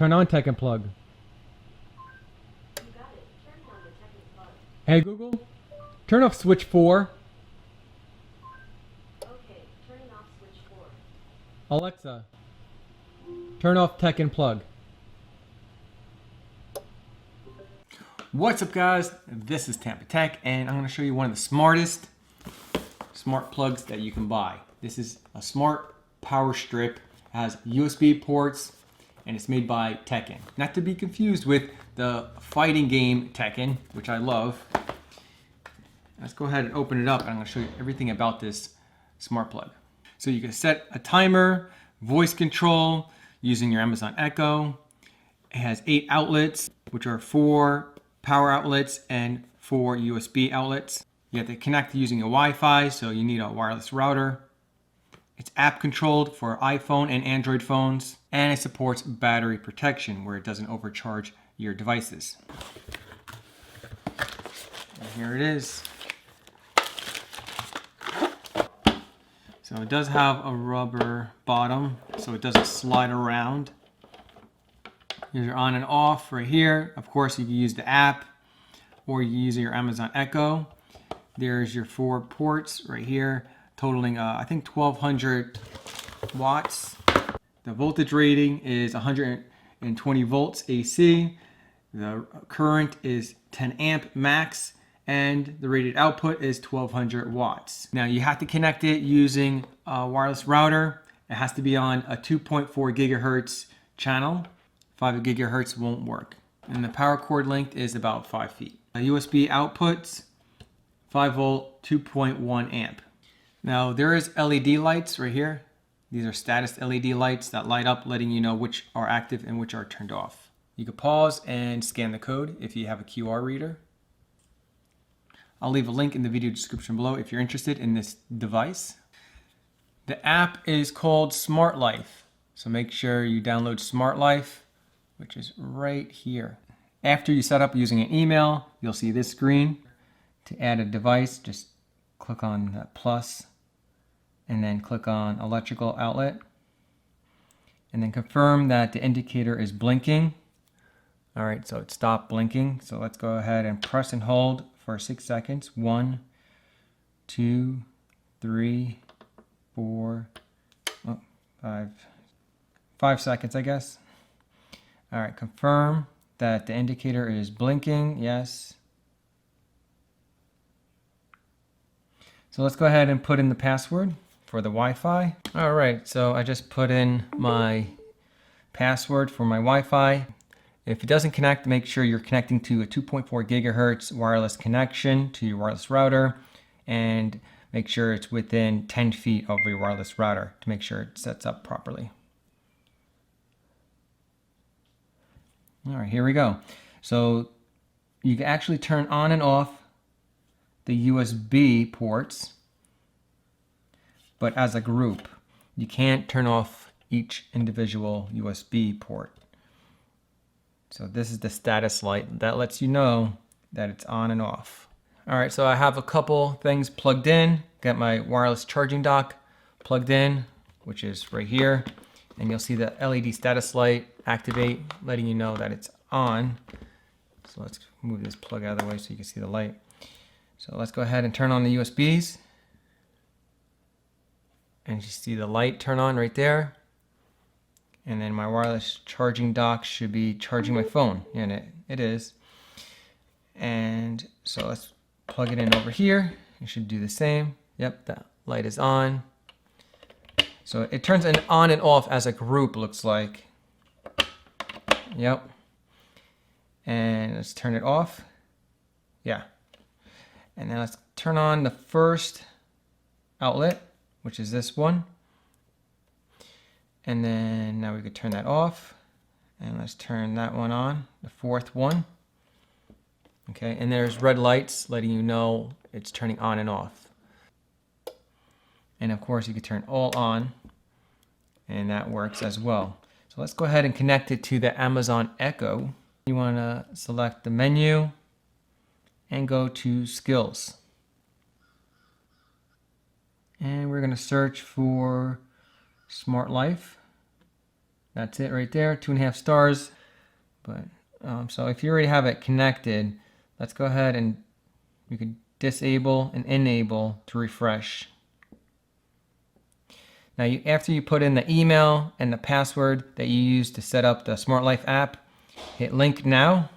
Turn on Teckin plug. You got it. Turn on the Teckin plug. Hey Google, turn off switch 4. Okay, turning off switch 4. Alexa, turn off Teckin plug. What's up guys, this is Tampatec and I'm going to show you one of the smartest smart plugs that you can buy. This is a smart power strip, it has USB ports and it's made by Teckin. Not to be confused with the fighting game Teckin, which I love. Let's go ahead and open it up and I'm going to show you everything about this smart plug. So you can set a timer, voice control using your Amazon Echo. It has 8 outlets, which are 4 power outlets and 4 USB outlets. You have to connect using a Wi-Fi, so you need a wireless router. It's app controlled for iPhone and Android phones, and it supports battery protection where it doesn't overcharge your devices. And here it is. So it does have a rubber bottom, so it doesn't slide around. Here's your on and off right here. Of course, you can use the app or you can use your Amazon Echo. There's your 4 ports right here, totaling I think 1200 watts. The voltage rating is 120 volts AC. The current is 10 amp max, and the rated output is 1200 watts. Now you have to connect it using a wireless router. It has to be on a 2.4 gigahertz channel. 5 gigahertz won't work. And the power cord length is about 5 feet. USB outputs, 5 volt, 2.1 amp. Now there is LED lights right here. These are status LED lights that light up, letting you know which are active and which are turned off. You can pause and scan the code if you have a QR reader. I'll leave a link in the video description below if you're interested in this device. The app is called Smart Life. So make sure you download Smart Life, which is right here. After you set up using an email, you'll see this screen. To add a device, just click on that plus and then click on electrical outlet. And then confirm that the indicator is blinking. All right, so it stopped blinking. So let's go ahead and press and hold for 6 seconds. 1, 2, 3, 4, 5. 5 seconds, I guess. All right, confirm that the indicator is blinking. Yes. So let's go ahead and put in the password for the Wi-Fi. All right, so I just put in my password for my Wi-Fi. If it doesn't connect, make sure you're connecting to a 2.4 gigahertz wireless connection to your wireless router, and make sure it's within 10 feet of your wireless router to make sure it sets up properly. All right, here we go. So you can actually turn on and off the USB ports, but as a group. You can't turn off each individual USB port. So this is the status light that lets you know that it's on and off. All right, so I have a couple things plugged in. Got my wireless charging dock plugged in, which is right here. And you'll see the LED status light activate, letting you know that it's on. So let's move this plug out of the way so you can see the light. So let's go ahead and turn on the USBs. And you see the light turn on right there. And then my wireless charging dock should be charging my phone, and it is. And so let's plug it in over here. It should do the same. Yep, that light is on. So it turns on and off as a group, looks like. Yep. And let's turn it off. Yeah. And now let's turn on the first outlet, which is this one. And then now we could turn that off. And let's turn that one on, the fourth one. Okay, and there's red lights letting you know it's turning on and off. And of course you could turn all on, and that works as well. So let's go ahead and connect it to the Amazon Echo. You want to select the menu and go to Skills. And we're going to search for Smart Life. That's it right there, 2.5 stars. But so if you already have it connected, let's go ahead and you can disable and enable to refresh. Now, after you put in the email and the password that you used to set up the Smart Life app, hit link now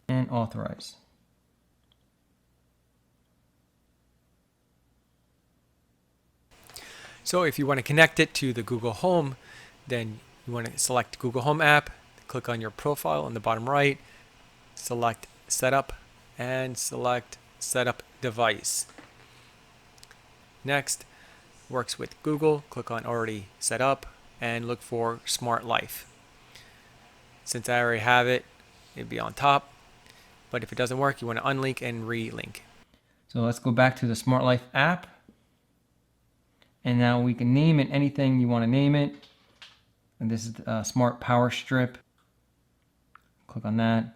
and authorize. So if you want to connect it to the Google Home, then you want to select Google Home app, click on your profile on the bottom right, select setup and select setup device. Next, works with Google, click on already set up and look for Smart Life. Since I already have it, it'd be on top, but if it doesn't work, you want to unlink and relink. So let's go back to the Smart Life app. And now we can name it anything you want to name it. And this is a Smart Power Strip. Click on that.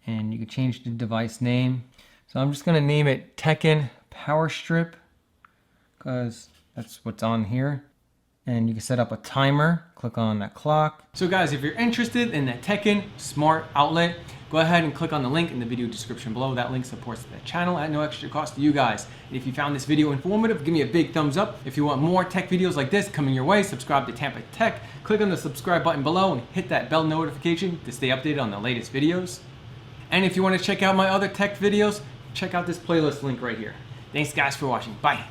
And you can change the device name. So I'm just going to name it Teckin Power Strip because that's what's on here. And you can set up a timer. Click on that clock. So guys, if you're interested in that Teckin Smart Outlet, go ahead and click on the link in the video description below. That link supports the channel at no extra cost to you guys. And if you found this video informative, give me a big thumbs up. If you want more tech videos like this coming your way, subscribe to Tampatec. Click on the subscribe button below and hit that bell notification to stay updated on the latest videos. And if you want to check out my other tech videos, check out this playlist link right here. Thanks guys for watching. Bye.